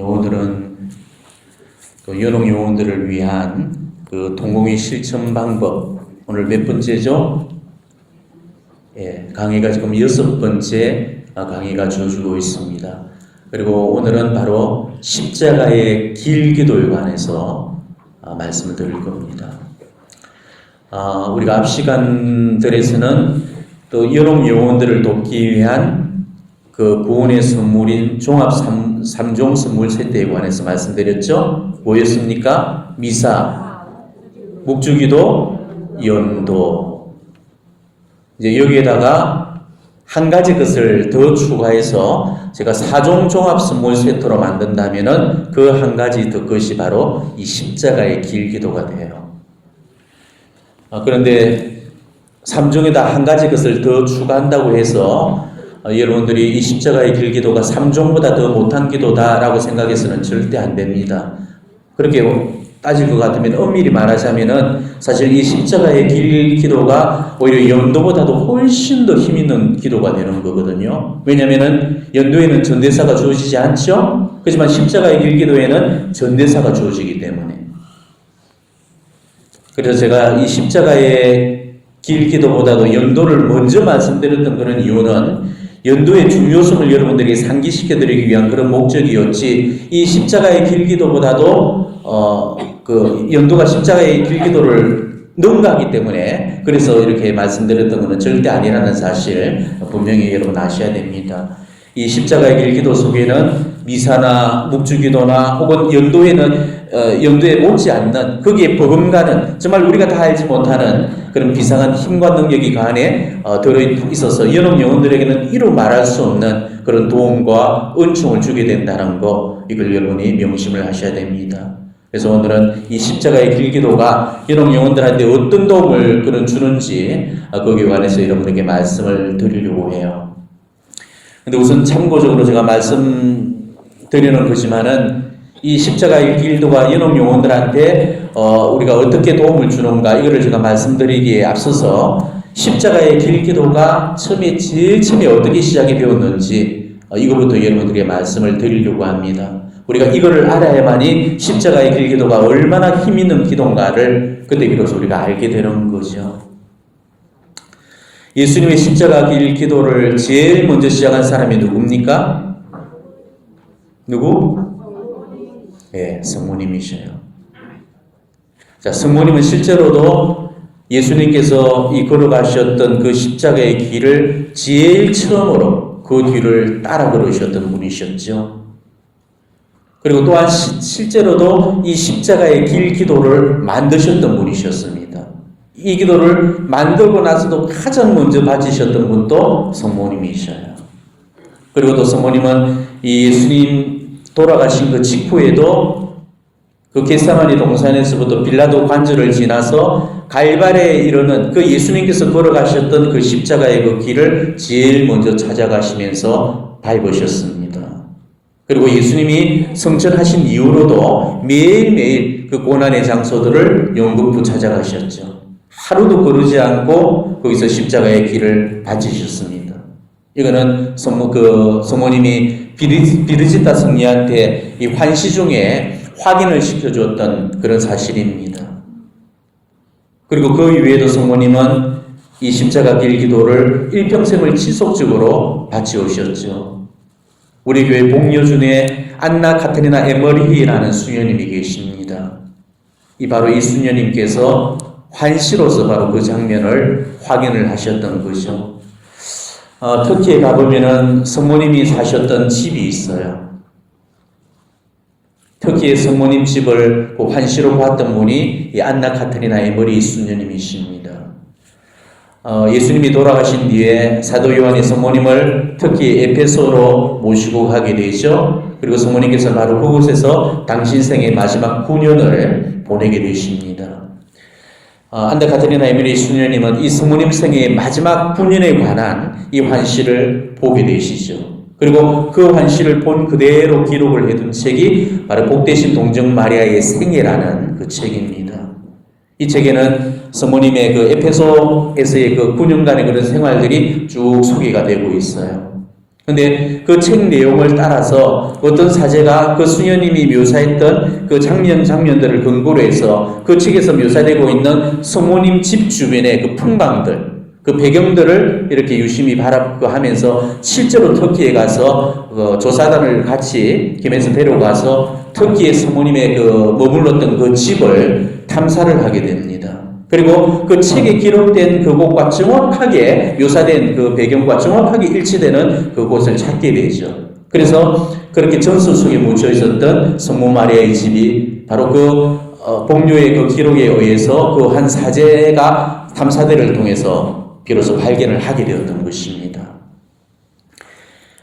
오늘은 그 연옥 요원들을 위한 그 동공의 실천 방법, 오늘 몇 번째죠? 강의가 지금 6번째 강의가 주어지고 있습니다. 그리고 오늘은 바로 십자가의 길 기도에 관해서 말씀을 드릴 겁니다. 우리가 앞 시간들에서는 또 연옥 요원들을 돕기 위한 그 구원의 선물인 종합 3종 선물 세대에 관해서 말씀드렸죠. 뭐였습니까? 미사, 묵주기도, 연도. 이제 여기에다가 한 가지 것을 더 추가해서 제가 4종 종합 선물 세트로 만든다면은 그 한 가지 더 것이 바로 이 십자가의 길 기도가 돼요. 그런데 3종에다 한 가지 것을 더 추가한다고 해서 여러분들이 이 십자가의 길 기도가 3종보다 더 못한 기도다라고 생각해서는 절대 안 됩니다. 그렇게 따질 것 같으면 엄밀히 말하자면은 사실 이 십자가의 길 기도가 오히려 연도보다도 훨씬 더 힘있는 기도가 되는 거거든요. 왜냐면은 연도에는 전대사가 주어지지 않죠? 그렇지만 십자가의 길 기도에는 전대사가 주어지기 때문에. 그래서 제가 이 십자가의 길 기도보다도 연도를 먼저 말씀드렸던 그런 이유는 연도의 중요성을 여러분들에게 상기시켜드리기 위한 그런 목적이었지, 이 십자가의 길 기도보다도 그 연도가 십자가의 길 기도를 능가하기 때문에 그래서 이렇게 말씀드렸던 것은 절대 아니라는 사실 분명히 여러분 아셔야 됩니다. 이 십자가의 길 기도 속에는 미사나 묵주기도나 혹은 연도에 못지않는 거기에 버금가는 정말 우리가 다 알지 못하는 그런 비상한 힘과 능력이 그 안에 들어있어서 연옥 영혼들에게는 이루 말할 수 없는 그런 도움과 은총을 주게 된다는 거, 이걸 여러분이 명심을 하셔야 됩니다. 그래서 오늘은 이 십자가의 길 기도가 연옥 영혼들한테 어떤 도움을 주는지 거기에 관해서 여러분에게 말씀을 드리려고 해요. 근데 우선 참고적으로 제가 말씀드리는 거지만은 이 십자가의 길도가 연옥 영혼들한테 우리가 어떻게 도움을 주는가, 이거를 제가 말씀드리기에 앞서서 십자가의 길 기도가 제일 처음에 어떻게 시작이 되었는지 이거부터 여러분들에게 말씀을 드리려고 합니다. 우리가 이거를 알아야만이 십자가의 길 기도가 얼마나 힘있는 기도인가를 그때 비로소 우리가 알게 되는 거죠. 예수님의 십자가 길 기도를 제일 먼저 시작한 사람이 누굽니까? 누구? 성모님이셔요. 자, 성모님은 실제로도 예수님께서 이 걸어가셨던 그 십자가의 길을 제일 처음으로 그 뒤를 따라 걸으셨던 분이셨죠. 그리고 또한 실제로도 이 십자가의 길 기도를 만드셨던 분이셨습니다. 이 기도를 만들고 나서도 가장 먼저 바치셨던 분도 성모님이셔요. 그리고 또 성모님은 이 예수님 돌아가신 그 직후에도 그 겟세마니 동산에서부터 빌라도 관저를 지나서 갈발에 이르는 그 예수님께서 걸어가셨던 그 십자가의 그 길을 제일 먼저 찾아가시면서 밟으셨습니다. 그리고 예수님이 성천하신 이후로도 매일매일 그 고난의 장소들을 영급부 찾아가셨죠. 하루도 거르지 않고 거기서 십자가의 길을 바치셨습니다. 이거는 성모님이 비르지타 성녀한테 이 환시 중에 확인을 시켜줬던 그런 사실입니다. 그리고 그 이외에도 성모님은 이 십자가 길 기도를 일평생을 지속적으로 바치오셨죠. 우리 교회 복녀 중에 안나 카테리나 에머리히라는 수녀님이 계십니다. 바로 이 수녀님께서 환시로서 바로 그 장면을 확인을 하셨던 거죠. 터키에 가보면은 성모님이 사셨던 집이 있어요. 터키의 성모님 집을 그 환시로 봤던 분이 이 안나 카테리나 에머리 수녀님이십니다. 예수님이 돌아가신 뒤에 사도 요한이 성모님을 터키 에페소로 모시고 가게 되죠. 그리고 성모님께서 바로 그곳에서 당신 생의 마지막 9년을 보내게 되십니다. 안나 카테리나 에머리 수녀님은 이 성모님 생의 마지막 9년에 관한 이 환시를 보게 되시죠. 그리고 그 환시를 본 그대로 기록을 해둔 책이 바로 복되신 동정 마리아의 생애라는 그 책입니다. 이 책에는 성모님의 그 에페소에서의 그 9년간의 그런 생활들이 쭉 소개가 되고 있어요. 근데 그 책 내용을 따라서 어떤 사제가 그 수녀님이 묘사했던 그 장면들을 근거로 해서 그 책에서 묘사되고 있는 성모님 집 주변의 그 풍광들, 그 배경들을 이렇게 유심히 바라보면서 실제로 터키에 가서 조사단을 같이 김해에서 데려가서 터키의 성모님의 그 머물렀던 그 집을 탐사를 하게 됩니다. 그리고 그 책에 기록된 그곳과 정확하게 묘사된 그 배경과 정확하게 일치되는 그곳을 찾게 되죠. 그래서 그렇게 전설 속에 묻혀 있었던 성모 마리아의 집이 바로 복료의 그 기록에 의해서 그 한 사제가 탐사대를 통해서 비로소 발견을 하게 되었던 것입니다.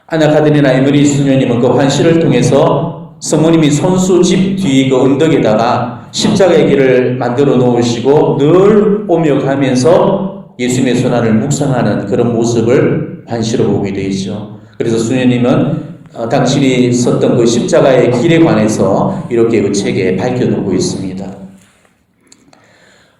아나 카드리나 에메리 수녀님은 그 환시를 통해서 성모님이 손수 집 뒤 그 언덕에다가 십자가의 길을 만들어 놓으시고 늘 오며 가면서 예수님의 손안을 묵상하는 그런 모습을 환시로 보게 되죠. 그래서 수녀님은 당신이 섰던 그 십자가의 길에 관해서 이렇게 그 책에 밝혀놓고 있습니다.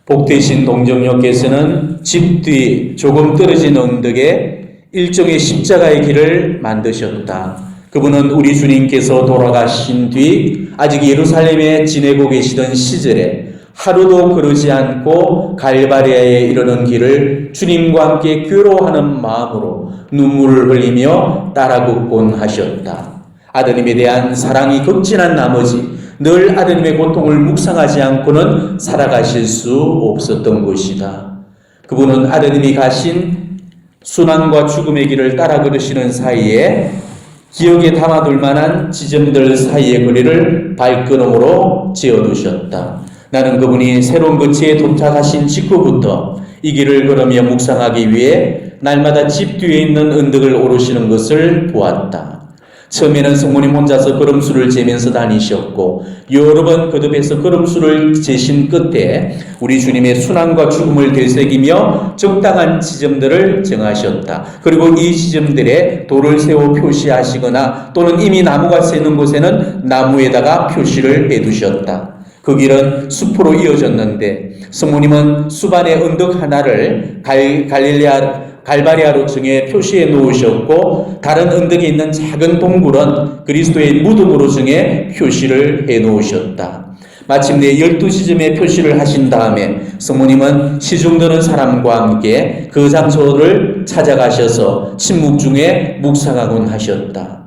복되신 동정녀께서는 집 뒤 조금 떨어진 언덕에 일종의 십자가의 길을 만드셨다. 그분은 우리 주님께서 돌아가신 뒤 아직 예루살렘에 지내고 계시던 시절에 하루도 그러지 않고 갈바리아에 이르는 길을 주님과 함께 괴로워하는 마음으로 눈물을 흘리며 따라 걷곤 하셨다. 아드님에 대한 사랑이 극진한 나머지 늘 아드님의 고통을 묵상하지 않고는 살아가실 수 없었던 것이다. 그분은 아드님이 가신 순환과 죽음의 길을 따라 걸으시는 사이에 기억에 담아둘 만한 지점들 사이의 거리를 발걸음으로 지어두셨다. 나는 그분이 새로운 거치에 도착하신 직후부터 이 길을 걸으며 묵상하기 위해 날마다 집 뒤에 있는 언덕을 오르시는 것을 보았다. 처음에는 성모님 혼자서 걸음수를 재면서 다니셨고 여러 번 거듭해서 걸음수를 재신 끝에 우리 주님의 순환과 죽음을 되새기며 적당한 지점들을 정하셨다. 그리고 이 지점들에 돌을 세워 표시하시거나 또는 이미 나무가 새는 곳에는 나무에다가 표시를 해두셨다. 그 길은 숲으로 이어졌는데 성모님은 수반의 언덕 하나를 갈바리아로 정해 표시해 놓으셨고 다른 언덕에 있는 작은 동굴은 그리스도의 무덤으로 정해 표시를 해 놓으셨다. 마침내 12지점에 표시를 하신 다음에 성모님은 시중드는 사람과 함께 그 장소를 찾아가셔서 침묵 중에 묵상하곤 하셨다.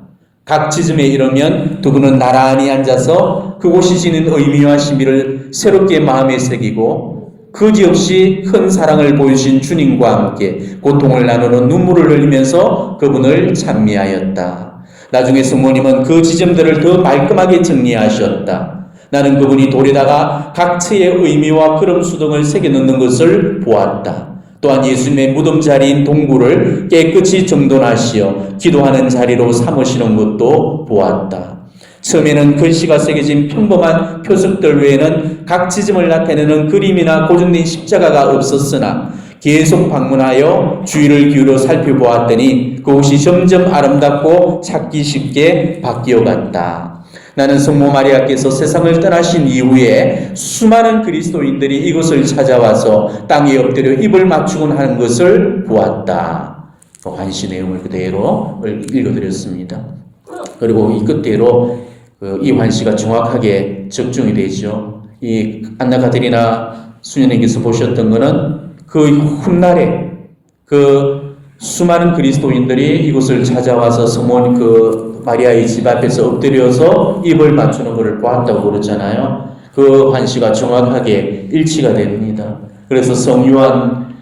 각 지점에 이르면 두 분은 나란히 앉아서 그곳이 지닌 의미와 신비를 새롭게 마음에 새기고 그지없이 큰 사랑을 보여주신 주님과 함께 고통을 나누는 눈물을 흘리면서 그분을 찬미하였다. 나중에 성모님은 그 지점들을 더 말끔하게 정리하셨다. 나는 그분이 돌에다가 각처의 의미와 걸음수 등을 새겨넣는 것을 보았다. 또한 예수님의 무덤 자리인 동굴을 깨끗이 정돈하시어 기도하는 자리로 삼으시는 것도 보았다. 처음에는 글씨가 새겨진 평범한 표석들 외에는 각 지점을 나타내는 그림이나 고정된 십자가가 없었으나 계속 방문하여 주의를 기울여 살펴보았더니 그곳이 점점 아름답고 찾기 쉽게 바뀌어갔다. 나는 성모 마리아께서 세상을 떠나신 이후에 수많은 그리스도인들이 이곳을 찾아와서 땅에 엎드려 입을 맞추곤 하는 것을 보았다. 환시 내용을 그대로 읽어드렸습니다. 그리고 이 끝대로 이 환시가 정확하게 적중이 되죠. 이 안나 카테리나 수녀님께서 보셨던 것은 그 훗날에 그 수많은 그리스도인들이 이곳을 찾아와서 성모 마리아의 집 앞에서 엎드려서 입을 맞추는 것을 보았다고 그러잖아요. 그 환시가 정확하게 일치가 됩니다. 그래서 성요한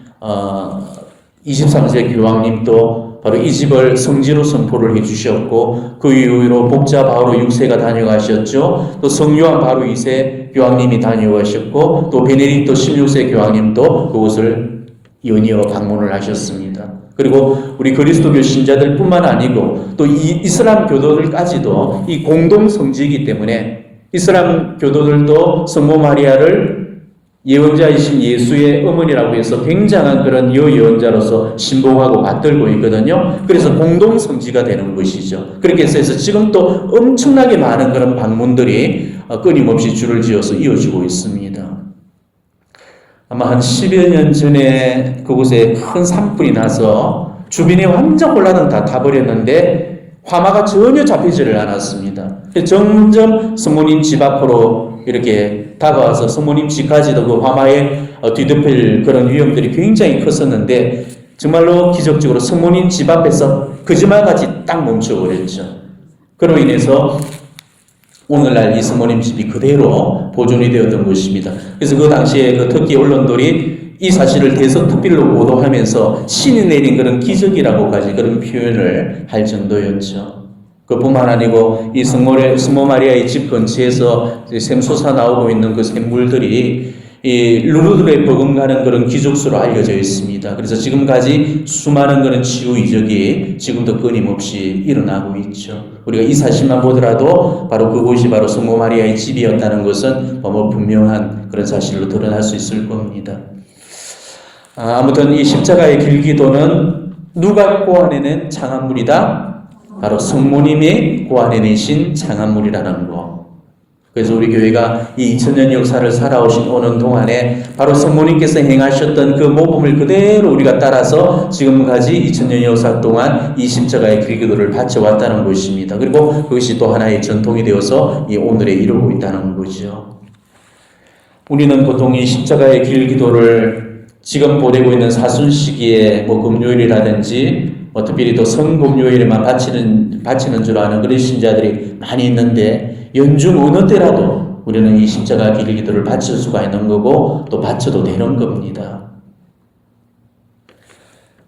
23세 교황님도 바로 이 집을 성지로 선포를 해주셨고 그 이후로 복자 바오로 6세가 다녀가셨죠. 또 성요한 바로 2세 교황님이 다녀가셨고 또 베네딕토 16세 교황님도 그곳을 연이어 방문을 하셨습니다. 그리고 우리 그리스도교 신자들 뿐만 아니고 또 이 이슬람 교도들까지도 이 공동 성지이기 때문에 이슬람 교도들도 성모 마리아를 예언자이신 예수의 어머니라고 해서 굉장한 그런 여예언자로서 신봉하고 받들고 있거든요. 그래서 공동 성지가 되는 것이죠. 그렇게 해서 지금 또 엄청나게 많은 그런 방문들이 끊임없이 줄을 지어서 이어지고 있습니다. 아마 한 10여 년 전에 그곳에 큰 산불이 나서 주변의 완전 혼란은 다 타버렸는데 화마가 전혀 잡히지를 않았습니다. 점점 성모님 집 앞으로 이렇게 다가와서 성모님 집까지도 그 화마에 뒤덮일 그런 위험들이 굉장히 컸었는데 정말로 기적적으로 성모님 집 앞에서 거짓말같이 딱 멈춰버렸죠. 그로 인해서 오늘날 이 성모님 집이 그대로 보존이 되었던 것입니다. 그래서 그 당시에 그 터키 언론들이 이 사실을 대서특필로 보도하면서 신이 내린 그런 기적이라고까지 그런 표현을 할 정도였죠. 그뿐만 아니고 이 성모 마리아의 집 근처에서 샘솟아 나오고 있는 그 샘물들이 이 루르드에 버금가는 그런 기적수로 알려져 있습니다. 그래서 지금까지 수많은 그런 치유 이적이 지금도 끊임없이 일어나고 있죠. 우리가 이 사실만 보더라도 바로 그곳이 바로 성모 마리아의 집이었다는 것은 너무 분명한 그런 사실로 드러날 수 있을 겁니다. 아무튼 이 십자가의 길기도는 누가 고안해낸 창안물이다? 바로 성모님이 고안해내신 창안물이라는 거. 그래서 우리 교회가 이 2000년 역사를 살아오신 오는 동안에 바로 성모님께서 행하셨던 그 모범을 그대로 우리가 따라서 지금까지 2000년 역사 동안 이 십자가의 길기도를 바쳐왔다는 것입니다. 그리고 그것이 또 하나의 전통이 되어서 이 오늘에 이르고 있다는 거죠. 우리는 보통 이 십자가의 길기도를 지금 보내고 있는 사순 시기에 금요일이라든지 특별히 또 성금요일에만 바치는 줄 아는 그런 신자들이 많이 있는데 연중 어느 때라도 우리는 이 십자가 길기도를 바칠 수가 있는 거고 또 바쳐도 되는 겁니다.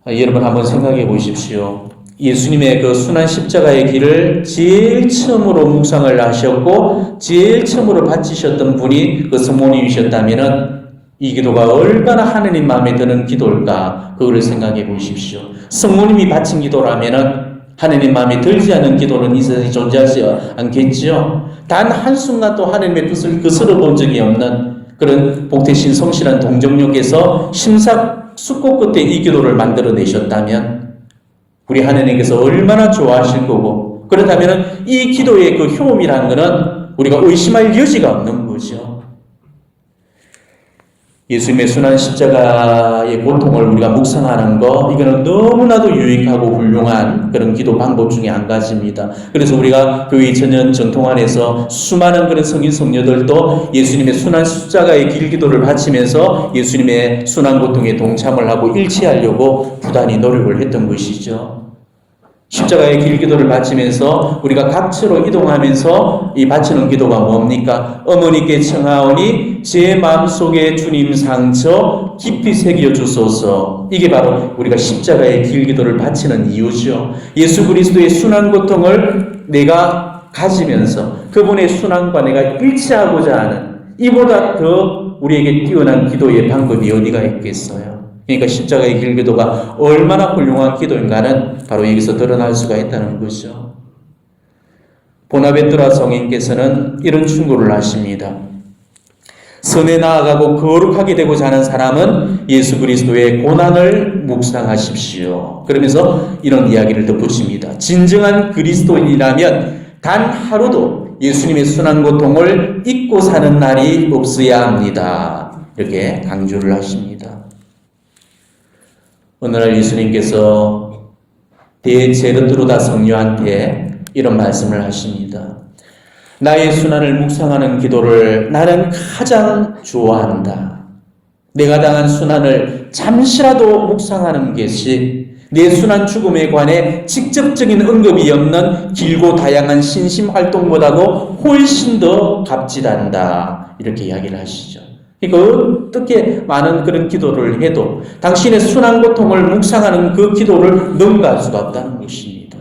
여러분 한번 생각해 보십시오. 예수님의 그 순환 십자가의 길을 제일 처음으로 묵상을 하셨고 제일 처음으로 바치셨던 분이 그 성모님이셨다면은 이 기도가 얼마나 하느님 마음에 드는 기도일까 그거를 생각해 보십시오. 성모님이 바친 기도라면은 하느님 마음에 들지 않은 기도는 이 세상에 존재하지 않겠지요. 단 한순간도 하느님의 뜻을 거스러 본 적이 없는 그런 복되신 성실한 동정력에서 심사숙고 끝에 이 기도를 만들어내셨다면 우리 하느님께서 얼마나 좋아하실 거고 그렇다면 이 기도의 그 효험이라는 것은 우리가 의심할 여지가 없는 거죠. 예수님의 순환 십자가의 고통을 우리가 묵상하는 거 이거는 너무나도 유익하고 훌륭한 그런 기도 방법 중에 한 가지입니다. 그래서 우리가 교회 2000년 전통 안에서 수많은 그런 성인 성녀들도 예수님의 순환 십자가의 길기도를 바치면서 예수님의 순환 고통에 동참을 하고 일치하려고 부단히 노력을 했던 것이죠. 십자가의 길기도를 바치면서 우리가 각처로 이동하면서 이 바치는 기도가 뭡니까? 어머니께 청하오니 제 마음속에 주님 상처 깊이 새겨 주소서. 이게 바로 우리가 십자가의 길기도를 바치는 이유죠. 예수 그리스도의 순환 고통을 내가 가지면서 그분의 순환과 내가 일치하고자 하는 이보다 더 우리에게 뛰어난 기도의 방법이 어디가 있겠어요? 그러니까 십자가의 길기도가 얼마나 훌륭한 기도인가는 바로 여기서 드러날 수가 있다는 거죠. 보나벤투라 성인께서는 이런 충고를 하십니다. 선에 나아가고 거룩하게 되고자 하는 사람은 예수 그리스도의 고난을 묵상하십시오. 그러면서 이런 이야기를 덧붙입니다. 진정한 그리스도인이라면 단 하루도 예수님의 순환 고통을 잊고 사는 날이 없어야 합니다. 이렇게 강조를 하십니다. 어느 날 예수님께서 대제르트루다 성녀한테 이런 말씀을 하십니다. 나의 순환을 묵상하는 기도를 나는 가장 좋아한다. 내가 당한 순환을 잠시라도 묵상하는 것이 내 순환 죽음에 관해 직접적인 언급이 없는 길고 다양한 신심 활동보다도 훨씬 더 값지단다. 이렇게 이야기를 하시죠. 그러니까 어떻게 많은 그런 기도를 해도 당신의 순환 고통을 묵상하는 그 기도를 넘어갈 수가 없다는 것입니다.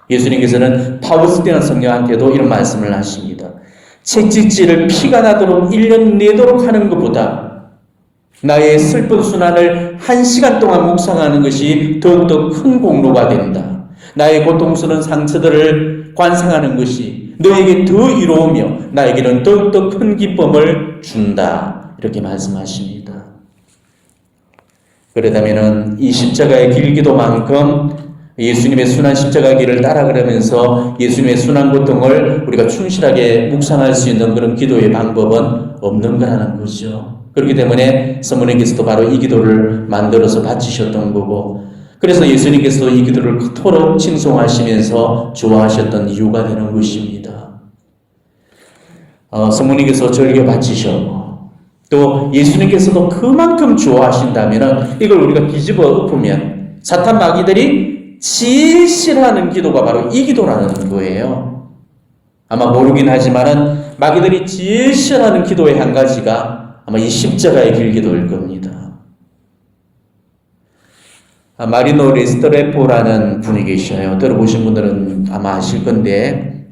예수님께서는 파우스티나 성녀한테도 이런 말씀을 하십니다. 채찍질을 피가 나도록 1년 내도록 하는 것보다 나의 슬픈 순환을 1시간 동안 묵상하는 것이 더욱더 큰 공로가 된다. 나의 고통스러운 상처들을 관상하는 것이 너에게 더 이로우며 나에게는 더욱더 큰 기쁨을 준다. 이렇게 말씀하십니다. 그렇다면 이 십자가의 길기도만큼 예수님의 순환 십자가 길을 따라가면서 예수님의 순환 고통을 우리가 충실하게 묵상할 수 있는 그런 기도의 방법은 없는 거라는 거죠. 그렇기 때문에 성모님께서도 바로 이 기도를 만들어서 바치셨던 거고 그래서 예수님께서 이 기도를 그토록 칭송하시면서 좋아하셨던 이유가 되는 것입니다. 성모님께서 절개 바치셨고 또 예수님께서도 그만큼 좋아하신다면 이걸 우리가 뒤집어 엎으면 사탄 마귀들이 제일 싫어하는 기도가 바로 이 기도라는 거예요. 아마 모르긴 하지만은 마귀들이 제일 싫어하는 기도의 한 가지가 아마 이 십자가의 길 기도일 겁니다. 마리노 레스토레포라는 분이 계셔요. 들어보신 분들은 아마 아실 건데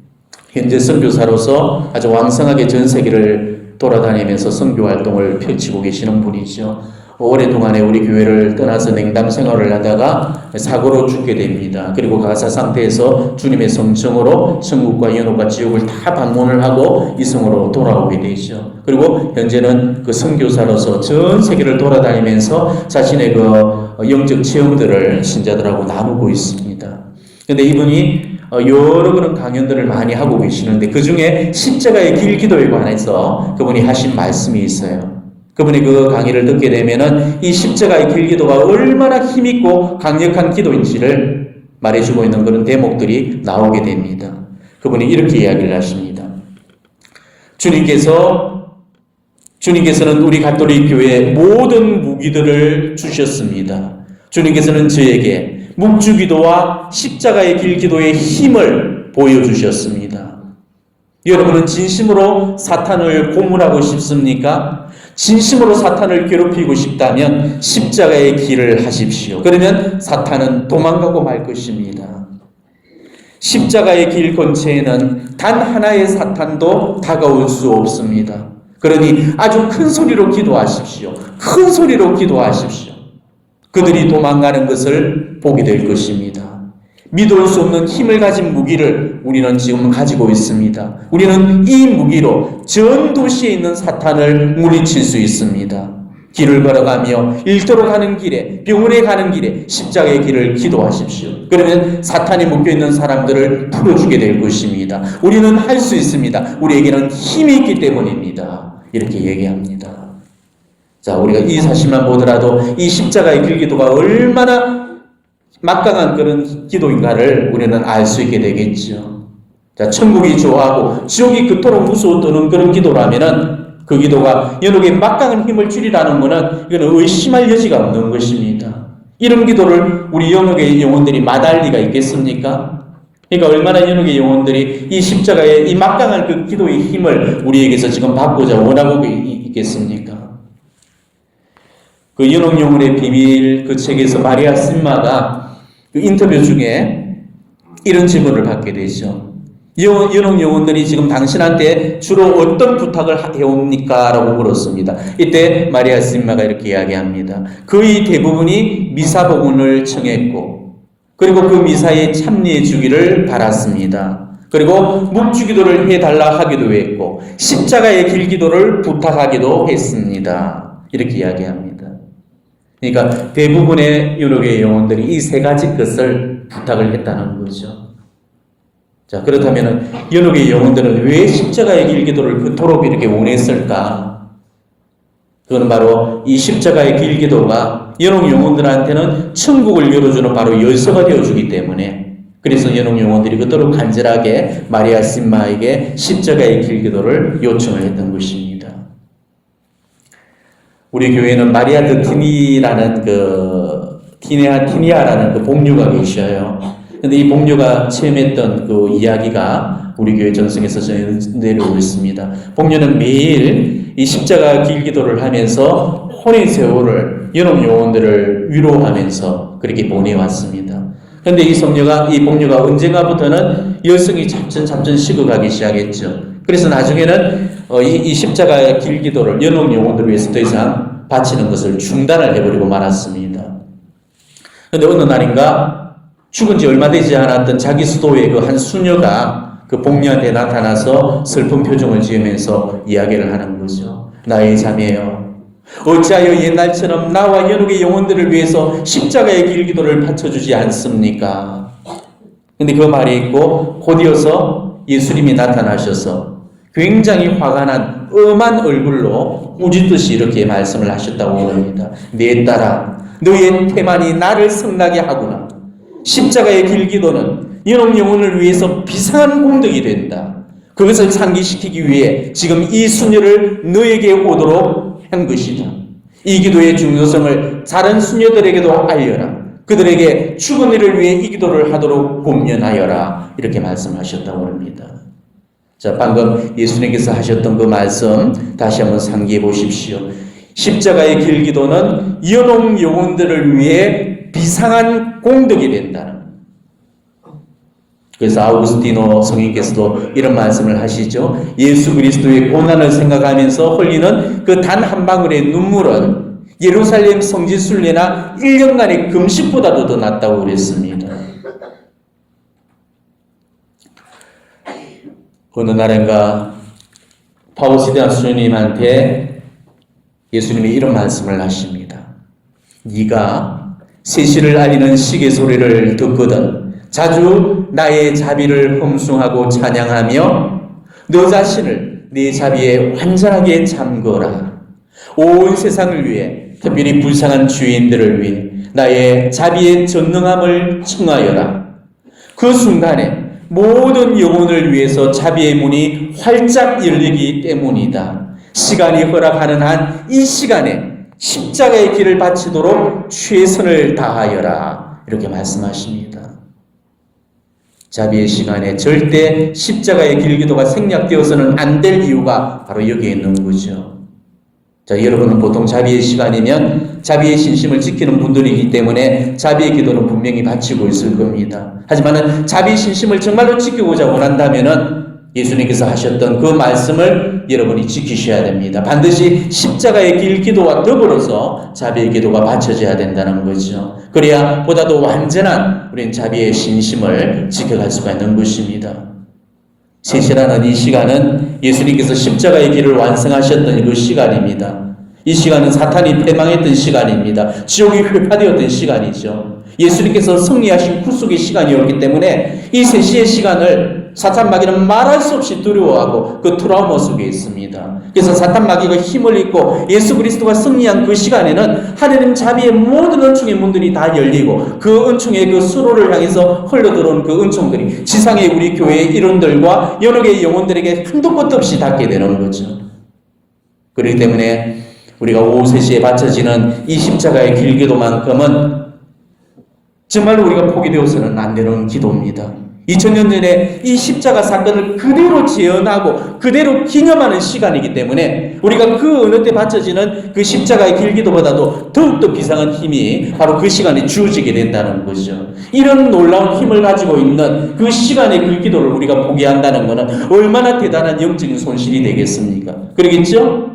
현재 선교사로서 아주 왕성하게 전 세계를 돌아다니면서 선교 활동을 펼치고 계시는 분이죠. 오랫동안에 우리 교회를 떠나서 냉담 생활을 하다가 사고로 죽게 됩니다. 그리고 가사 상태에서 주님의 성정으로 천국과 연옥과 지옥을 다 방문을 하고 이 성으로 돌아오게 되죠. 그리고 현재는 그 선교사로서 전 세계를 돌아다니면서 자신의 그 영적 체험들을 신자들하고 나누고 있습니다. 근데 이분이 여러 그런 강연들을 많이 하고 계시는데 그 중에 십자가의 길 기도에 관해서 그분이 하신 말씀이 있어요. 그분이 그 강의를 듣게 되면은 이 십자가의 길 기도가 얼마나 힘있고 강력한 기도인지를 말해주고 있는 그런 대목들이 나오게 됩니다. 그분이 이렇게 이야기를 하십니다. 주님께서는 우리 가톨릭 교회에 모든 무기들을 주셨습니다. 주님께서는 저에게 묵주기도와 십자가의 길 기도의 힘을 보여주셨습니다. 여러분은 진심으로 사탄을 고문하고 싶습니까? 진심으로 사탄을 괴롭히고 싶다면 십자가의 길을 하십시오. 그러면 사탄은 도망가고 말 것입니다. 십자가의 길 근처에는 단 하나의 사탄도 다가올 수 없습니다. 그러니 아주 큰 소리로 기도하십시오. 큰 소리로 기도하십시오. 그들이 도망가는 것을 보게 될 것입니다. 믿을 수 없는 힘을 가진 무기를 우리는 지금 가지고 있습니다. 우리는 이 무기로 전 도시에 있는 사탄을 물리칠 수 있습니다. 길을 걸어가며 일터로 가는 길에, 병원에 가는 길에 십자가의 길을 기도하십시오. 그러면 사탄이 묶여있는 사람들을 풀어주게 될 것입니다. 우리는 할 수 있습니다. 우리에게는 힘이 있기 때문입니다. 이렇게 얘기합니다. 자, 우리가 이 사실만 보더라도 이 십자가의 길 기도가 얼마나 막강한 그런 기도인가를 우리는 알 수 있게 되겠죠. 자, 천국이 좋아하고 지옥이 그토록 무서워 떠는 그런 기도라면은 그 기도가 연옥에 막강한 힘을 주리라는 것은 이거는 의심할 여지가 없는 것입니다. 이런 기도를 우리 연옥의 영혼들이 마다할 리가 있겠습니까? 그러니까 얼마나 연옥의 영혼들이 이 십자가의 이 막강한 그 기도의 힘을 우리에게서 지금 받고자 원하고 있겠습니까? 그 연옥 영혼의 비밀 그 책에서 마리아 심마가 그 인터뷰 중에 이런 질문을 받게 되죠. 연옥 영혼들이 지금 당신한테 주로 어떤 부탁을 해옵니까? 라고 물었습니다. 이때 마리아 심마가 이렇게 이야기합니다. 거의 대부분이 미사 복음을 청했고 그리고 그 미사에 참여해 주기를 바랐습니다. 그리고 묵주기도를 해달라 하기도 했고 십자가의 길 기도를 부탁하기도 했습니다. 이렇게 이야기합니다. 그러니까 대부분의 연옥의 영혼들이 이 세 가지 것을 부탁을 했다는 거죠. 자, 그렇다면 연옥의 영혼들은 왜 십자가의 길 기도를 그토록 이렇게 원했을까? 그건 바로 이 십자가의 길 기도가 연옥 영혼들한테는 천국을 열어주는 바로 열쇠가 되어주기 때문에 그래서 연옥 영혼들이 그토록 간절하게 마리아 심마에게 십자가의 길 기도를 요청을 했던 것입니다. 우리 교회는 마리아 드 티니라는 티니아라는 그 복류가 계셔요. 근데 이 복류가 체험했던 그 이야기가 우리 교회 전승에서 내려오고 있습니다. 복류는 매일 이 십자가 길 기도를 하면서 혼의 세월을 연옥 영혼들을 위로하면서 그렇게 보내왔습니다. 그런데 이 복류가 언젠가부터는 열성이 점점 식어가기 시작했죠. 그래서 나중에는 이 십자가의 길 기도를 연옥 영혼들을 위해서 더 이상 바치는 것을 중단을 해버리고 말았습니다. 그런데 어느 날인가 죽은 지 얼마 되지 않았던 자기 수도의 그 한 수녀가 그 복녀한테 나타나서 슬픈 표정을 지으면서 이야기를 하는 거죠. 나의 자매여, 어찌하여 옛날처럼 나와 연옥의 영혼들을 위해서 십자가의 길 기도를 바쳐주지 않습니까? 근데 그 말이 있고 곧이어서 예수님이 나타나셔서 굉장히 화가 난 엄한 얼굴로 꾸짖듯이 이렇게 말씀을 하셨다고 합니다. 내 딸아, 너의 태만이 나를 성나게 하구나. 십자가의 길기도는 연옥 영혼을 위해서 비상한 공덕이 된다. 그것을 상기시키기 위해 지금 이 수녀를 너에게 오도록 한 것이다. 이 기도의 중요성을 다른 수녀들에게도 알려라. 그들에게 죽은 이를 위해 이 기도를 하도록 권면하여라. 이렇게 말씀하셨다고 합니다. 자, 방금 예수님께서 하셨던 그 말씀 다시 한번 상기해 보십시오. 십자가의 길기도는 연옥 영혼들을 위해 비상한 공덕이 된다는. 그래서 아우구스티노 성인께서도 이런 말씀을 하시죠. 예수 그리스도의 고난을 생각하면서 흘리는 그 단 한 방울의 눈물은 예루살렘 성지 순례나 1년간의 금식보다도 더 낫다고 그랬습니다. 어느 날인가 파우시디아 수녀님한테 예수님이 이런 말씀을 하십니다. 네가 세시를 알리는 시계 소리를 듣거든 자주 나의 자비를 흠숭하고 찬양하며 너 자신을 네 자비에 완전하게 잠거라. 온 세상을 위해 특별히 불쌍한 주인들을 위해 나의 자비의 전능함을 청하여라. 그 순간에 모든 영혼을 위해서 자비의 문이 활짝 열리기 때문이다. 시간이 허락하는 한 이 시간에 십자가의 길을 바치도록 최선을 다하여라. 이렇게 말씀하십니다. 자비의 시간에 절대 십자가의 길기도가 생략되어서는 안 될 이유가 바로 여기에 있는 거죠. 자, 여러분은 보통 자비의 시간이면 자비의 신심을 지키는 분들이기 때문에 자비의 기도는 분명히 바치고 있을 겁니다. 하지만 자비의 신심을 정말로 지키고자 원한다면은 예수님께서 하셨던 그 말씀을 여러분이 지키셔야 됩니다. 반드시 십자가의 길 기도와 더불어서 자비의 기도가 바쳐져야 된다는 거죠. 그래야 보다 더 완전한 우리는 자비의 신심을 지켜갈 수가 있는 것입니다. 세시라는 이 시간은 예수님께서 십자가의 길을 완성하셨던 그 시간입니다. 이 시간은 사탄이 패망했던 시간입니다. 지옥이 회파되었던 시간이죠. 예수님께서 승리하신 구속의 시간이었기 때문에 이 세시의 시간을 사탄 마귀는 말할 수 없이 두려워하고 그 트라우마 속에 있습니다. 그래서 사탄 마귀가 힘을 잃고 예수 그리스도가 승리한 그 시간에는 하느님 자비의 모든 은총의 문들이 다 열리고 그 은총의 그 수로를 향해서 흘러들어온 그 은총들이 지상의 우리 교회의 일원들과 연옥의 영혼들에게 한도 끝도 없이 닿게 되는 거죠. 그렇기 때문에 우리가 오후 3시에 바쳐지는 이 십자가의 길기도만큼은 정말로 우리가 포기되어서는 안 되는 기도입니다. 2000년 전에 이 십자가 사건을 그대로 재현하고 그대로 기념하는 시간이기 때문에 우리가 그 어느 때 바쳐지는 그 십자가의 길기도보다도 더욱더 비상한 힘이 바로 그 시간에 주어지게 된다는 거죠. 이런 놀라운 힘을 가지고 있는 그 시간의 길기도를 우리가 포기한다는 것은 얼마나 대단한 영적인 손실이 되겠습니까? 그러겠죠?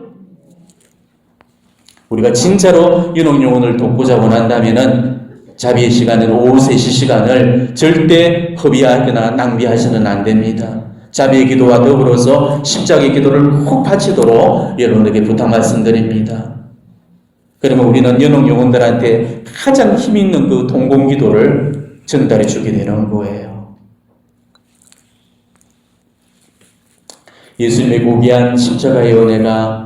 우리가 진짜로 연옥 영혼을 돕고자 원한다면은 자비의 시간은 오후 3시 시간을 절대 허비하거나 낭비하시면 안 됩니다. 자비의 기도와 더불어서 십자가의 기도를 꼭 바치도록 여러분에게 부탁 말씀드립니다. 그러면 우리는 연옥 영혼들한테 가장 힘있는 그 동공 기도를 전달해 주게 되는 거예요. 예수님의 고귀한 십자가의 은혜가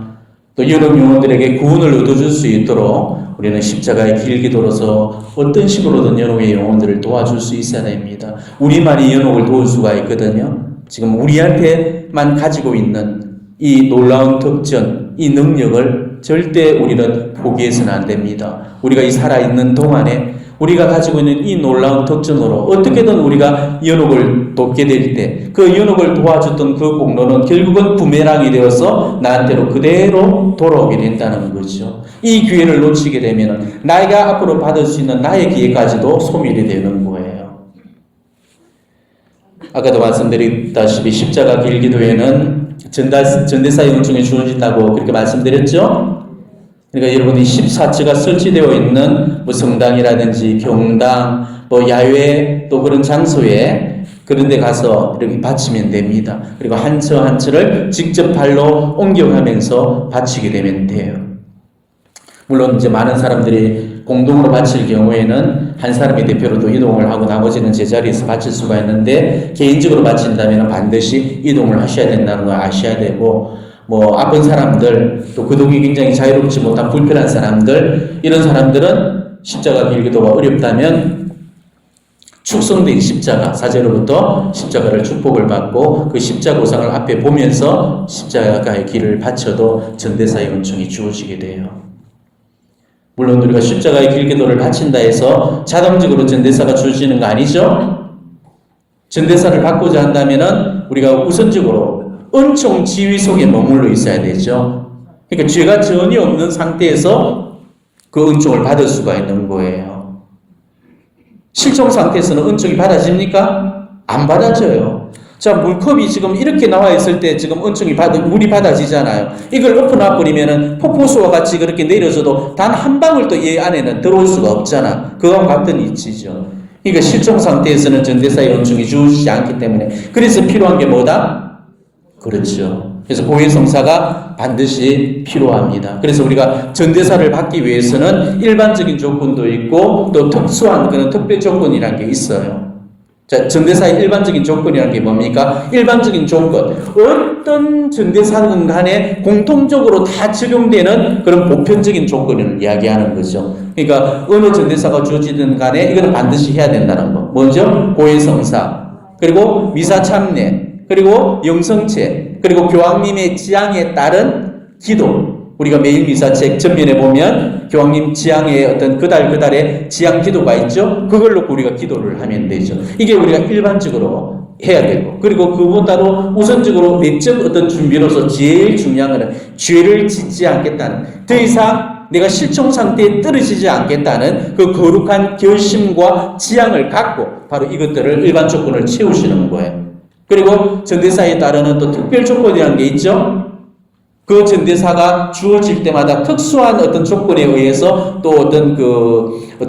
또 연옥 영혼들에게 구원을 얻어줄 수 있도록 우리는 십자가의 길기도로서 어떤 식으로든 연옥의 영혼들을 도와줄 수 있어야 됩니다. 우리만이 연옥을 도울 수가 있거든요. 지금 우리한테만 가지고 있는 이 놀라운 특전, 이 능력을 절대 우리는 포기해서는 안 됩니다. 우리가 이 살아있는 동안에 우리가 가지고 있는 이 놀라운 특전으로 어떻게든 우리가 연옥을 돕게 될 때 그 연옥을 도와줬던 그 공로는 결국은 부메랑이 되어서 나한테로 그대로 돌아오게 된다는 거죠. 이 기회를 놓치게 되면 나이가 앞으로 받을 수 있는 나의 기회까지도 소멸이 되는 거예요. 아까도 말씀드렸다시피 십자가 길기도에는 전대사의 은총이 주어진다고 그렇게 말씀드렸죠. 그러니까 여러분이 14처가 설치되어 있는 뭐 성당이라든지 경당, 뭐 야외 또 그런 장소에 그런 데 가서 이렇게 바치면 됩니다. 그리고 한 처 한 처를 직접 발로 옮겨가면서 바치게 되면 돼요. 물론 이제 많은 사람들이 공동으로 바칠 경우에는 한 사람이 대표로 또 이동을 하고 나머지는 제자리에서 바칠 수가 있는데 개인적으로 바친다면 반드시 이동을 하셔야 된다는 걸 아셔야 되고 뭐 아픈 사람들 또 그동이 굉장히 자유롭지 못한 불편한 사람들 이런 사람들은 십자가 길기도가 어렵다면 축성된 십자가 사제로부터 십자가를 축복을 받고 그 십자가 우상을 앞에 보면서 십자가의 길을 바쳐도 전대사의 은총이 주어지게 돼요. 물론 우리가 십자가의 길기도를 바친다 해서 자동적으로 전대사가 주어지는 거 아니죠? 전대사를 받고자 한다면은 우리가 우선적으로 은총 지위 속에 머물러 있어야 되죠. 그러니까 죄가 전혀 없는 상태에서 그 은총을 받을 수가 있는 거예요. 실종 상태에서는 은총이 받아집니까? 안 받아져요. 자, 물컵이 지금 이렇게 나와 있을 때 지금 은총이 물이 받아지잖아요. 이걸 엎어놔 버리면은 폭포수와 같이 그렇게 내려져도 단 한 방울도 이 안에는 들어올 수가 없잖아. 그거와 같은 이치죠. 그러니까 실종 상태에서는 전대사의 은총이 주어지지 않기 때문에 그래서 필요한 게 뭐다? 그렇죠. 그래서 고해성사가 반드시 필요합니다. 그래서 우리가 전대사를 받기 위해서는 일반적인 조건도 있고 또 특수한 그런 특별 조건이라는 게 있어요. 자, 전대사의 일반적인 조건이라는 게 뭡니까? 일반적인 조건. 어떤 전대사건 간에 공통적으로 다 적용되는 그런 보편적인 조건을 이야기하는 거죠. 그러니까 어느 전대사가 주어지든 간에 이거는 반드시 해야 된다는 거. 먼저 고해성사, 그리고 미사참례, 그리고 영성체, 그리고 교황님의 지향에 따른 기도. 우리가 매일 미사책 전면에 보면 교황님 지향의 어떤 그달의 지향 기도가 있죠. 그걸 놓고 우리가 기도를 하면 되죠. 이게 우리가 일반적으로 해야 되고, 그리고 그보다도 우선적으로 내적 어떤 준비로서 제일 중요한 것은 죄를 짓지 않겠다는, 더 이상 내가 실종 상태에 떨어지지 않겠다는 그 거룩한 결심과 지향을 갖고 바로 이것들을 일반 조건을 채우시는 거예요. 그리고 전대사에 따르는 또 특별 조건이라는 게 있죠. 그 전대사가 주어질 때마다 특수한 어떤 조건에 의해서 또 어떤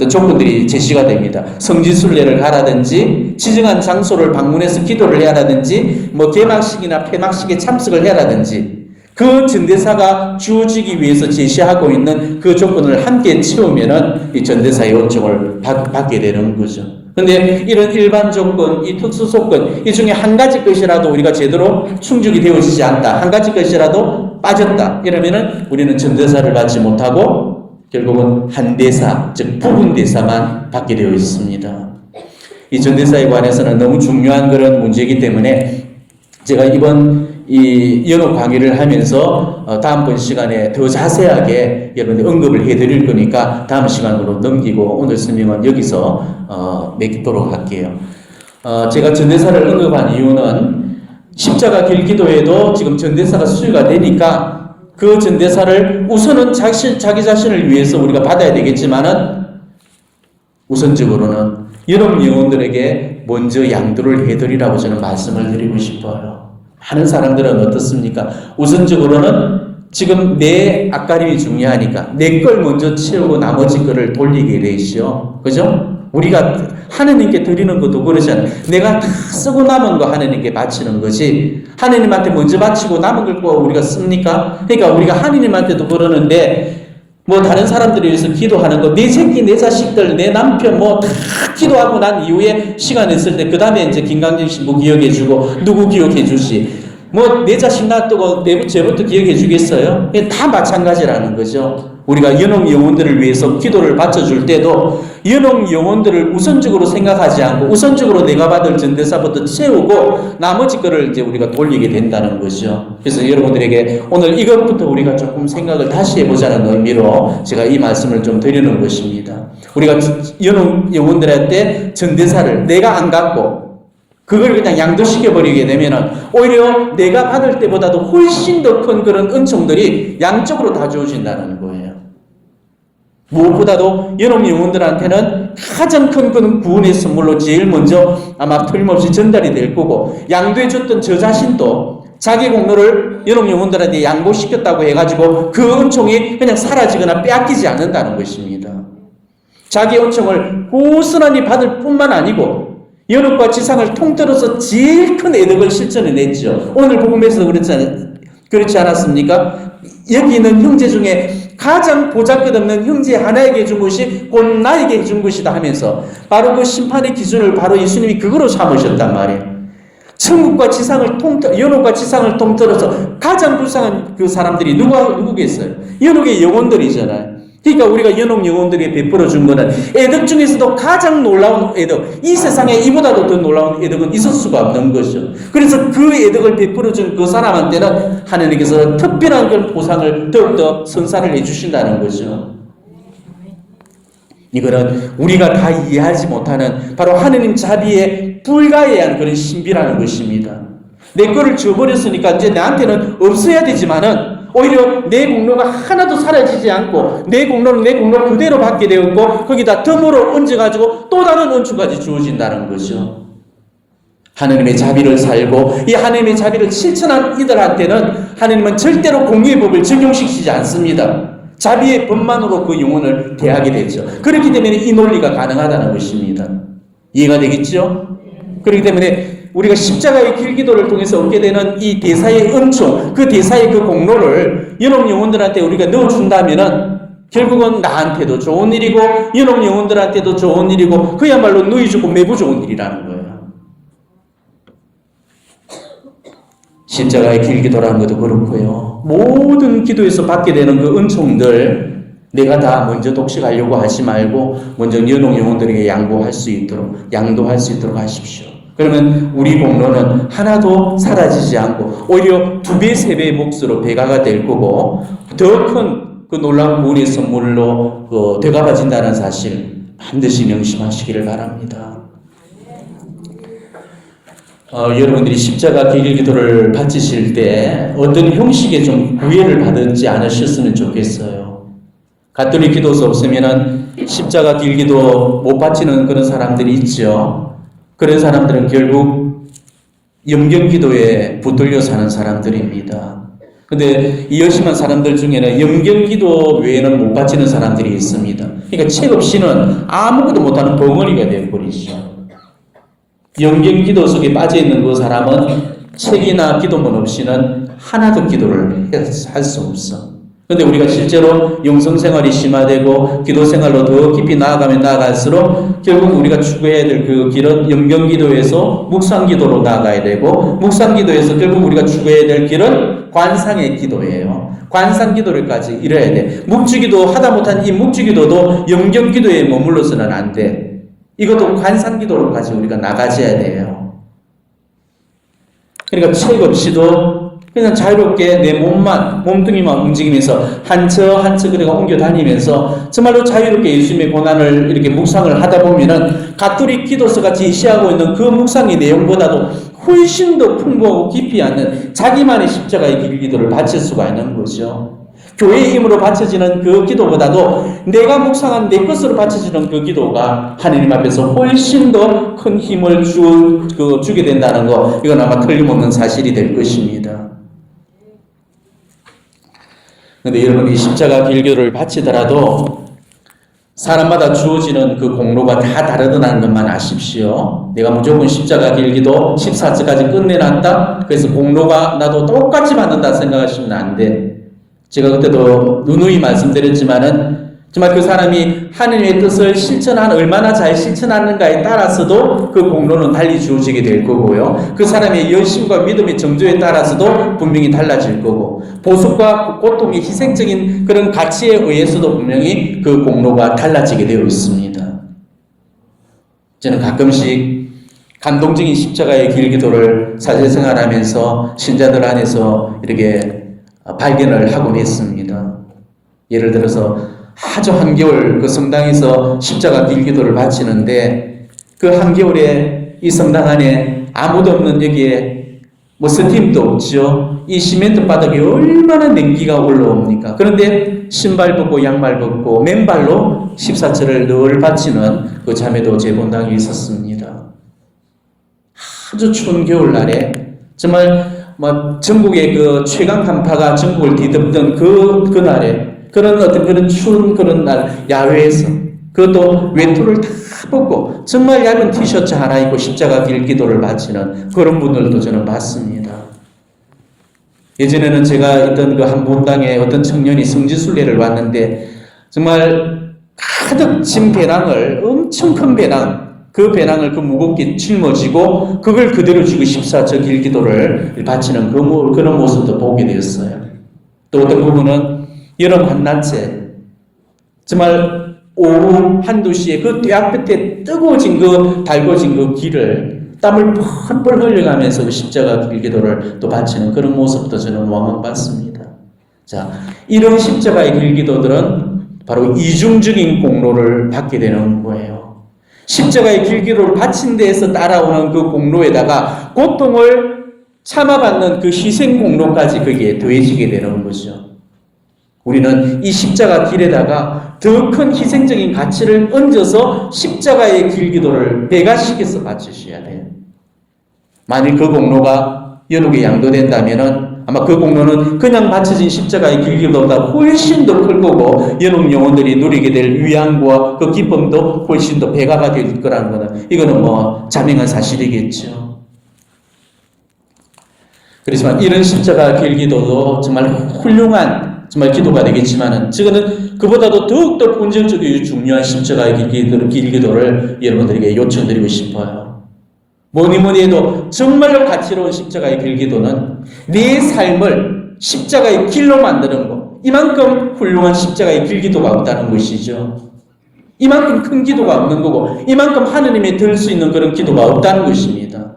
조건들이 제시가 됩니다. 성지순례를 하라든지, 지정한 장소를 방문해서 기도를 해야라든지, 뭐 개막식이나 폐막식에 참석을 해야라든지, 그 전대사가 주어지기 위해서 제시하고 있는 그 조건을 함께 채우면은 이 전대사의 은총을 받게 되는 거죠. 근데 이런 일반 조건, 이 특수 조건, 이 중에 한 가지 것이라도 우리가 제대로 충족이 되어지지 않다, 한 가지 것이라도 빠졌다, 이러면은 우리는 전대사를 받지 못하고 결국은 한 대사, 즉 부분 대사만 받게 되어 있습니다. 이 전대사에 관해서는 너무 중요한 그런 문제이기 때문에 제가 이번 이 연옥 강의를 하면서 다음번 시간에 더 자세하게 여러분들 언급을 해드릴 거니까 다음 시간으로 넘기고 오늘 설명은 여기서 맺도록 할게요. 제가 전대사를 언급한 이유는 십자가 길 기도에도 지금 전대사가 수요가 되니까 그 전대사를 우선은 자기 자신을 위해서 우리가 받아야 되겠지만은 우선적으로는 여러분 영혼들에게 먼저 양도를 해드리라고 저는 말씀을 드리고 싶어요. 많은 사람들은 어떻습니까? 우선적으로는 지금 내 앞가림이 중요하니까 내 걸 먼저 채우고 나머지 거를 돌리게 되시죠. 그죠? 우리가 하느님께 드리는 것도 그러잖아요. 내가 다 쓰고 남은 거 하느님께 바치는 거지, 하느님한테 먼저 바치고 남은 걸 꼭 우리가 씁니까? 그러니까 우리가 하느님한테도 그러는데 뭐 다른 사람들을 위해서 기도하는 거, 내 새끼, 내 자식들, 내 남편 뭐 다 기도하고 난 이후에 시간 있을 때 그 다음에 이제 김강진 신부 기억해주고 누구 기억해주시, 뭐 내 자식 놔두고 쟤부터 기억해주겠어요? 다 마찬가지라는 거죠. 우리가 연옥 영혼들을 위해서 기도를 바쳐줄 때도 연옥 영혼들을 우선적으로 생각하지 않고 우선적으로 내가 받을 전대사부터 채우고 나머지 거를 이제 우리가 돌리게 된다는 거죠. 그래서 여러분들에게 오늘 이것부터 우리가 조금 생각을 다시 해보자는 의미로 제가 이 말씀을 좀 드리는 것입니다. 우리가 연옥 영혼들한테 전대사를 내가 안 갖고 그걸 그냥 양도시켜버리게 되면은 오히려 내가 받을 때보다도 훨씬 더 큰 그런 은총들이 양쪽으로 다 주어진다는 거예요. 무엇보다도 연옥 영혼들한테는 가장 큰 그런 구원의 선물로 제일 먼저 아마 틀림없이 전달이 될 거고, 양도해줬던 저 자신도 자기 공로를 연옥 영혼들한테 양보시켰다고 해가지고 그 은총이 그냥 사라지거나 빼앗기지 않는다는 것입니다. 자기 은총을 고스란히 받을 뿐만 아니고 연옥과 지상을 통틀어서 제일 큰 애덕을 실천해냈죠. 오늘 복음에서 그렇지 않았습니까? 여기 있는 형제 중에 가장 보잘것없는 형제 하나에게 해준 것이 곧 나에게 해준 것이다 하면서 바로 그 심판의 기준을 바로 예수님이 그거로 삼으셨단 말이에요. 천국과 지상을 연옥과 지상을 통틀어서 가장 불쌍한 그 사람들이 누구겠어요? 연옥의 영혼들이잖아요. 그러니까 우리가 연옥 영혼들에게 베풀어 준 거는 애덕 중에서도 가장 놀라운 애덕, 이 세상에 이보다도 더 놀라운 애덕은 있을 수가 없는 거죠. 그래서 그 애덕을 베풀어 준 그 사람한테는 하나님께서 특별한 그런 보상을 더욱더 선사를 해주신다는 거죠. 이거는 우리가 다 이해하지 못하는 바로 하느님 자비에 불가해한 그런 신비라는 것입니다. 내 거를 줘버렸으니까 이제 나한테는 없어야 되지만은 오히려 내 공로가 하나도 사라지지 않고 내 공로는 내 공로 그대로 받게 되었고 거기다 덤으로 얹어가지고 또 다른 은총까지 주어진다는 거죠. 하느님의 자비를 살고 이 하느님의 자비를 실천한 이들한테는 하느님은 절대로 공의의 법을 적용시키지 않습니다. 자비의 법만으로 그 영혼을 대하게 되죠. 그렇기 때문에 이 논리가 가능하다는 것입니다. 이해가 되겠죠? 그렇기 때문에 우리가 십자가의 길기도를 통해서 얻게 되는 이 대사의 은총, 그 대사의 그 공로를 연옥 영혼들한테 우리가 넣어준다면은 결국은 나한테도 좋은 일이고 연옥 영혼들한테도 좋은 일이고 그야말로 누이 주고 매부 좋은 일이라는 거예요. 십자가의 길기도라는 것도 그렇고요. 모든 기도에서 받게 되는 그 은총들 내가 다 먼저 독식하려고 하지 말고 먼저 연옥 영혼들에게 양도할 수 있도록 하십시오. 그러면 우리 공로는 하나도 사라지지 않고 오히려 2배, 3배의 몫으로 배가가 될 거고 더 큰 그 놀라운 우리의 선물로 되갚아진다는 사실 반드시 명심하시기를 바랍니다. 여러분들이 십자가 길기도를 바치실 때 어떤 형식의 좀 구애를 받지 않으셨으면 좋겠어요. 가톨릭 기도서 없으면은 십자가 길기도 못 바치는 그런 사람들이 있죠. 그런 사람들은 결국 염경기도에 붙들려 사는 사람들입니다. 근데 이 열심한 사람들 중에는 염경기도 외에는 못 바치는 사람들이 있습니다. 그러니까 책 없이는 아무것도 못하는 벙어리가 되어버리죠. 염경기도 속에 빠져있는 그 사람은 책이나 기도문 없이는 하나도 기도를 할 수 없어. 그런데 우리가 실제로 영성생활이 심화되고 기도생활로 더 깊이 나아가면 나아갈수록 결국 우리가 추구해야 될 그 길은 염경기도에서 묵상기도로 나아가야 되고 묵상기도에서 결국 우리가 추구해야 될 길은 관상의 기도예요. 관상기도를까지 이뤄야 돼. 묵주기도 하다 못한 이 묵주기도도 염경기도에 머물러서는 안 돼. 이것도 관상기도로까지 우리가 나가져야 돼요. 그러니까 책 없이도 그냥 자유롭게 내 몸뚱이만 움직이면서 한 처 한 처 그래가 옮겨 다니면서 정말로 자유롭게 예수님의 고난을 이렇게 묵상을 하다 보면은 가톨릭 기도서가 제시하고 있는 그 묵상의 내용보다도 훨씬 더 풍부하고 깊이 있는 자기만의 십자가의 길기도를 바칠 수가 있는 거죠. 교회의 힘으로 바쳐지는 그 기도보다도 내가 묵상한 내 것으로 바쳐지는 그 기도가 하나님 앞에서 훨씬 더 큰 힘을 주게 된다는 거, 이건 아마 틀림없는 사실이 될 것입니다. 그런데 여러분이 십자가 길기도를 바치더라도 사람마다 주어지는 그 공로가 다 다르다는 것만 아십시오. 내가 무조건 십자가 길기도 14절까지 끝내놨다, 그래서 공로가 나도 똑같이 받는다 생각하시면 안 돼. 제가 그때도 누누이 말씀드렸지만은 정말 그 사람이 하느님의 뜻을 얼마나 잘 실천하는가에 따라서도 그 공로는 달리 주어지게 될 거고요. 그 사람의 열심과 믿음의 정조에 따라서도 분명히 달라질 거고, 보석과 고통의 희생적인 그런 가치에 의해서도 분명히 그 공로가 달라지게 되어 있습니다. 저는 가끔씩 감동적인 십자가의 길기도를 사제생활하면서 신자들 안에서 이렇게 발견을 하곤 했습니다. 예를 들어서 아주 한겨울 그 성당에서 십자가 길기도를 바치는데 그 한겨울에 이 성당 안에 아무도 없는 여기에 뭐 스팀도 없죠. 이 시멘트 바닥에 얼마나 냉기가 올라옵니까? 그런데 신발 벗고 양말 벗고 맨발로 14절을 늘 바치는 그 자매도 제 본당에 있었습니다. 아주 추운 겨울날에 정말 전국의 그 최강寒파가 전국을 뒤덮던 그날에 그런 어떤 그런 추운 그런 날 야외에서 그것도 외투를 다 벗고 정말 얇은 티셔츠 하나 입고 십자가 길기도를 바치는 그런 분들도 저는 봤습니다. 예전에는 제가 있던 그 한 본당에 어떤 청년이 성지순례를 왔는데 정말 가득 진 배낭을, 엄청 큰 배낭, 그 배낭을 그 무겁게 짊어지고 그걸 그대로 지고 14저 길기도를 바치는 그런 모습도 보게 되었어요. 또 어떤 부분은 여름 한낮에 정말 오후 한두 시에 그 뙤약볕에 뜨거워진 그 달궈진 그 길을 땀을 펄펄 흘려가면서 그 십자가 길기도를 또 바치는 그런 모습도 저는 원망받습니다. 자, 이런 십자가의 길기도들은 바로 이중적인 공로를 받게 되는 거예요. 십자가의 길기도를 바친 데에서 따라오는 그 공로에다가 고통을 참아받는 그 희생 공로까지 거기에 더해지게 되는 거죠. 우리는 이 십자가 길에다가 더 큰 희생적인 가치를 얹어서 십자가의 길기도를 배가시켜서 바치셔야 돼요. 만일 그 공로가 연옥에 양도된다면은 아마 그 공로는 그냥 바쳐진 십자가의 길기도보다 훨씬 더 클 거고 연옥 영혼들이 누리게 될 위안과 그 기쁨도 훨씬 더 배가가 될 거라는 거는 이거는 뭐 자명한 사실이겠죠. 그렇지만 이런 십자가 길기도도 정말 훌륭한 정말 기도가 되겠지만은 저거는 그보다도 더욱더 본질적이고 중요한 십자가의 길기도를 여러분들에게 요청드리고 싶어요. 뭐니 해도 정말로 가치로운 십자가의 길기도는 내 삶을 십자가의 길로 만드는 것, 이만큼 훌륭한 십자가의 길기도가 없다는 것이죠. 이만큼 큰 기도가 없는 거고 이만큼 하느님의 들 수 있는 그런 기도가 없다는 것입니다.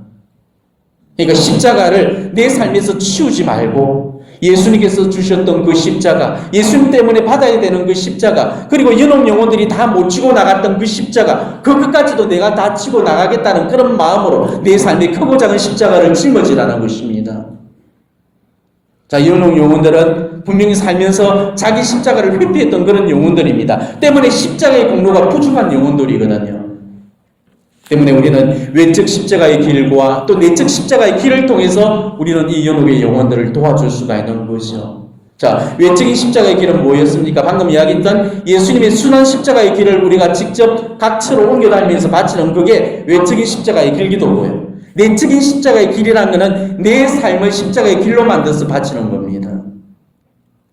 그러니까 십자가를 내 삶에서 치우지 말고 예수님께서 주셨던 그 십자가, 예수님 때문에 받아야 되는 그 십자가, 그리고 연옥 영혼들이 다 못 치고 나갔던 그 십자가, 그것까지도 내가 다 치고 나가겠다는 그런 마음으로 내 삶의 크고 작은 십자가를 짊어지라는 것입니다. 자, 연옥 영혼들은 분명히 살면서 자기 십자가를 회피했던 그런 영혼들입니다. 때문에 십자가의 공로가 부족한 영혼들이거든요. 때문에 우리는 외적 십자가의 길과 또 내적 십자가의 길을 통해서 우리는 이 연옥의 영혼들을 도와줄 수가 있는 거죠. 자, 외적인 십자가의 길은 뭐였습니까? 방금 이야기했던 예수님의 순환 십자가의 길을 우리가 직접 각처로 옮겨다니면서 바치는 그게 외적인 십자가의 길기도고요. 내적인 십자가의 길이라는 것은 내 삶을 십자가의 길로 만들어서 바치는 겁니다.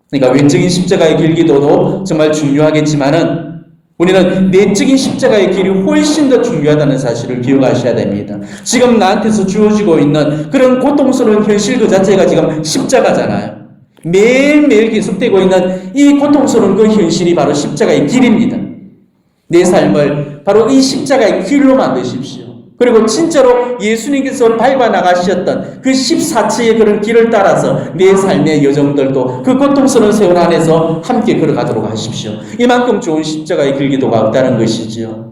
그러니까 외적인 십자가의 길기도도 정말 중요하겠지만은 우리는 내적인 십자가의 길이 훨씬 더 중요하다는 사실을 기억하셔야 됩니다. 지금 나한테서 주어지고 있는 그런 고통스러운 현실 그 자체가 지금 십자가잖아요. 매일매일 계속되고 있는 이 고통스러운 그 현실이 바로 십자가의 길입니다. 내 삶을 바로 이 십자가의 길로 만드십시오. 그리고 진짜로 예수님께서 밟아 나가셨던 그 14치의 그런 길을 따라서 내 삶의 여정들도 그 고통스러운 세월 안에서 함께 걸어가도록 하십시오. 이만큼 좋은 십자가의 길기도가 없다는 것이지요.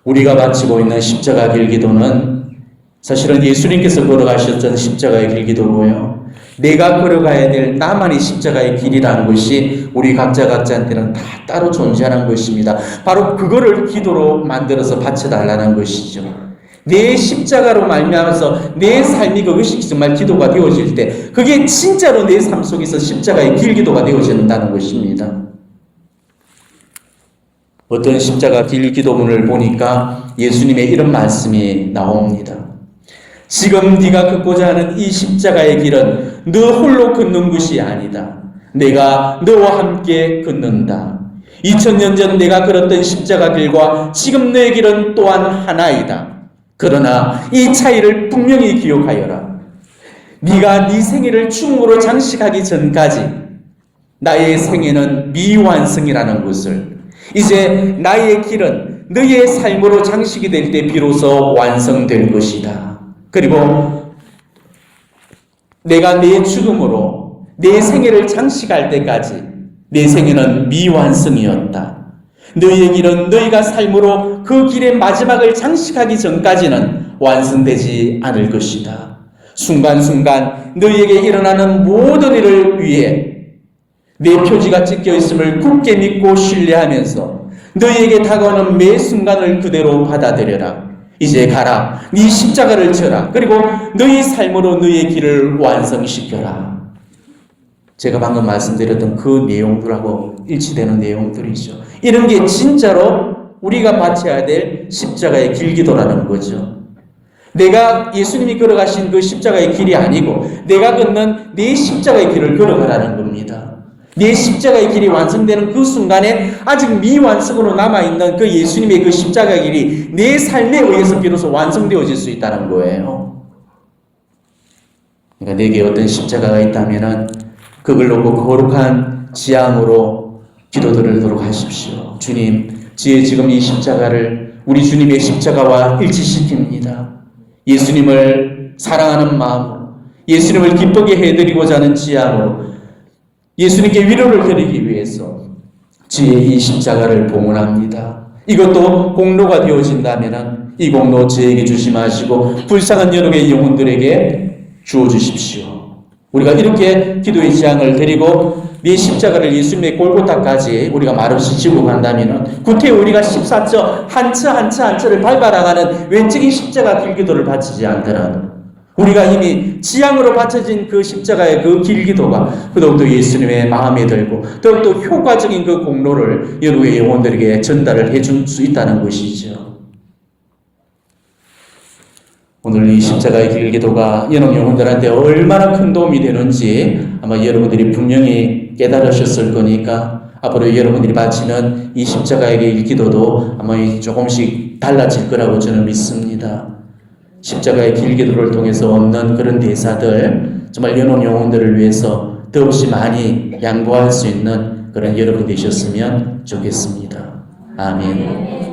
우리가 바치고 있는 십자가 길기도는 사실은 예수님께서 걸어가셨던 십자가의 길기도고요. 내가 걸어가야 될 나만의 십자가의 길이라는 것이 우리 각자한테는 다 따로 존재하는 것입니다. 바로 그거를 기도로 만들어서 바쳐달라는 것이죠. 내 십자가로 말미암아서 내 삶이 그것이 정말 기도가 되어질 때 그게 진짜로 내 삶 속에서 십자가의 길기도가 되어진다는 것입니다. 어떤 십자가 길기도문을 보니까 예수님의 이런 말씀이 나옵니다. 지금 네가 걷고자 하는 이 십자가의 길은 너 홀로 걷는 것이 아니다. 내가 너와 함께 걷는다. 2000년 전 내가 걸었던 십자가 길과 지금 너의 길은 또한 하나이다. 그러나 이 차이를 분명히 기억하여라. 네가 네 생애를 죽음으로 장식하기 전까지 나의 생애는 미완성이라는 것을, 이제 나의 길은 너의 삶으로 장식이 될 때 비로소 완성될 것이다. 그리고 내가 내 죽음으로 내 생애를 장식할 때까지 내 생애는 미완성이었다. 너희의 길은 너희가 삶으로 그 길의 마지막을 장식하기 전까지는 완성되지 않을 것이다. 순간순간 너희에게 일어나는 모든 일을 위해 내 표지가 찍혀 있음을 굳게 믿고 신뢰하면서 너희에게 다가오는 매 순간을 그대로 받아들여라. 이제 가라. 네 십자가를 져라. 그리고 너희 삶으로 너희의 길을 완성시켜라. 제가 방금 말씀드렸던 그 내용들하고 일치되는 내용들이죠. 이런 게 진짜로 우리가 바쳐야 될 십자가의 길기도라는 거죠. 내가 예수님이 걸어가신 그 십자가의 길이 아니고 내가 걷는 내 십자가의 길을 걸어가라는 겁니다. 내 십자가의 길이 완성되는 그 순간에 아직 미완성으로 남아있는 그 예수님의 그 십자가의 길이 내 삶에 의해서 비로소 완성되어질 수 있다는 거예요. 그러니까 내게 어떤 십자가가 있다면 그걸 놓고 거룩한 지향으로 기도드리도록 하십시오. 주님, 지혜 지금 이 십자가를 우리 주님의 십자가와 일치시킵니다. 예수님을 사랑하는 마음으로, 예수님을 기쁘게 해드리고자 하는 지향으로 예수님께 위로를 드리기 위해서 주의 이 십자가를 봉헌합니다. 이것도 공로가 되어진다면 이 공로 저에게 주시 마시고 불쌍한 여러분의 영혼들에게 주어주십시오. 우리가 이렇게 기도의 지향을 드리고 내 십자가를 예수님의 골고타까지 우리가 말없이 지고 간다면 구태여 우리가 14처 한 처를 밟아나가는 외적인 십자가 길기도를 바치지 않더라도 우리가 이미 지향으로 바쳐진 그 십자가의 그 길기도가 더욱더 예수님의 마음에 들고 더욱더 효과적인 그 공로를 여러분의 영혼들에게 전달을 해줄 수 있다는 것이죠. 오늘 이 십자가의 길기도가 여러분 영혼들한테 얼마나 큰 도움이 되는지 아마 여러분들이 분명히 깨달으셨을 거니까 앞으로 여러분들이 바치는 이 십자가의 길기도도 아마 조금씩 달라질 거라고 저는 믿습니다. 십자가의 길기도를 통해서 얻는 그런 대사들 정말 여러분 영혼들을 위해서 더없이 많이 양보할 수 있는 그런 여러분 되셨으면 좋겠습니다. 아멘.